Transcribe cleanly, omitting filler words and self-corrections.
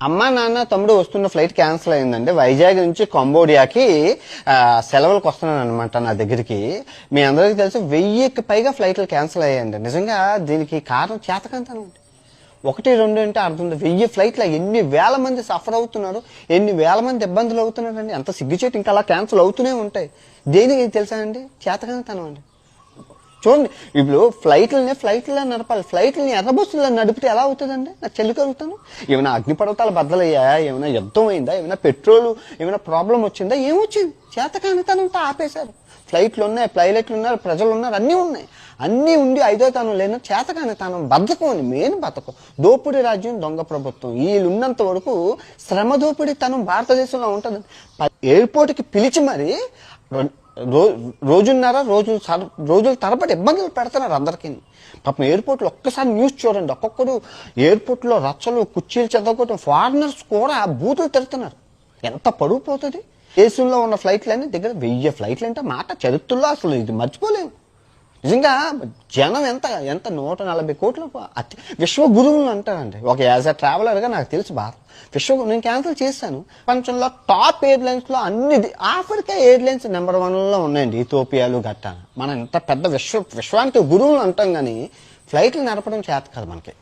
అమ్మ నాన్న తమ్ముడు వస్తున్న ఫ్లైట్ క్యాన్సిల్ అయిందండి. వైజాగ్ నుంచి కంబోడియాకి సెలవులకు వస్తున్నాను అనమాట నా దగ్గరికి. మీ అందరికీ తెలుసు 1000కి పైగా ఫ్లైట్లు క్యాన్సిల్ అయ్యాయండి. నిజంగా దీనికి కారణం చేతకంతనం అండి. 1, 2 అంటే అర్థం ఉంది. 1000 ఫ్లైట్లు ఎన్ని వేల మంది సఫర్ అవుతున్నారు, ఎన్ని వేల మంది ఇబ్బందులు అవుతున్నారండి. అంత సిగ్గుచేటు ఇంకా అలా క్యాన్సిల్ అవుతూనే ఉంటాయి. దేనికి తెలుసా అండి? చేతకంతనం అండి. చూడండి, ఇప్పుడు ఫ్లైట్లలో నడపాలి. ఫ్లైట్లని ఎర్రబస్సుల్లో నడిపితే ఎలా అవుతుందండి? నాకు చెల్లికలుగుతాను. ఏమైనా అగ్నిపర్వతాలు బద్దలయ్యాయా? ఏమైనా యుద్ధం అయిందా? ఏమైనా పెట్రోల్ ఏమైనా ప్రాబ్లం వచ్చిందా? ఏమొచ్చింది? చేతకానితనంతో ఆపేశారు. ఫ్లైట్లు ఉన్నాయి, పైలట్లు ఉన్నారు, ప్రజలు ఉన్నారు, అన్నీ ఉన్నాయి. అన్నీ ఉండి ఐదో తనం లేని చేతకానితనం, బద్ధకం అని మెయిన్ బద్ధకం. దోపిడీ రాజ్యం, దొంగ ప్రభుత్వం. వీళ్ళు ఉన్నంత వరకు శ్రమ దోపిడీ తనం భారతదేశంలో ఉంటుంది. ఎయిర్పోర్ట్కి పిలిచి మరి రోజుల తరబడి ఇబ్బందులు పెడుతున్నారు అందరికీ. పాపం ఎయిర్పోర్ట్లో ఒక్కసారి న్యూస్ చూడండి. ఒక్కొక్కరు ఎయిర్పోర్ట్లో రచ్చలు, కుర్చీలు చెదగొట్టడం, ఫారినర్స్ కూడా బూతులు తిడుతున్నారు. ఎంత పరువు పోతుంది? దేశంలో ఉన్న ఫ్లైట్లన్నీ దగ్గర 1000 ఫ్లైట్లు అంటే మాట చరిత్రలో అసలు ఇది మర్చిపోలేము. నిజంగా జనం ఎంత 140 కోట్ల విశ్వ గురువులు అంటారండి. ఒక యాజ్ ఎ ట్రావెలర్గా నాకు తెలుసు బాగా. నేను క్యాన్సిల్ చేశాను. ప్రపంచంలో టాప్ ఎయిర్లైన్స్లో అన్ని ఆఫ్రికా ఎయిర్లైన్స్ నెంబర్ 1లో ఉన్నాయండి. ఇథియోపియాలు గట్టా. మనం ఇంత పెద్ద విశ్వానికి గురువులు అంటాం కానీ ఫ్లైట్లు నడపడం చేత కాదు మనకి.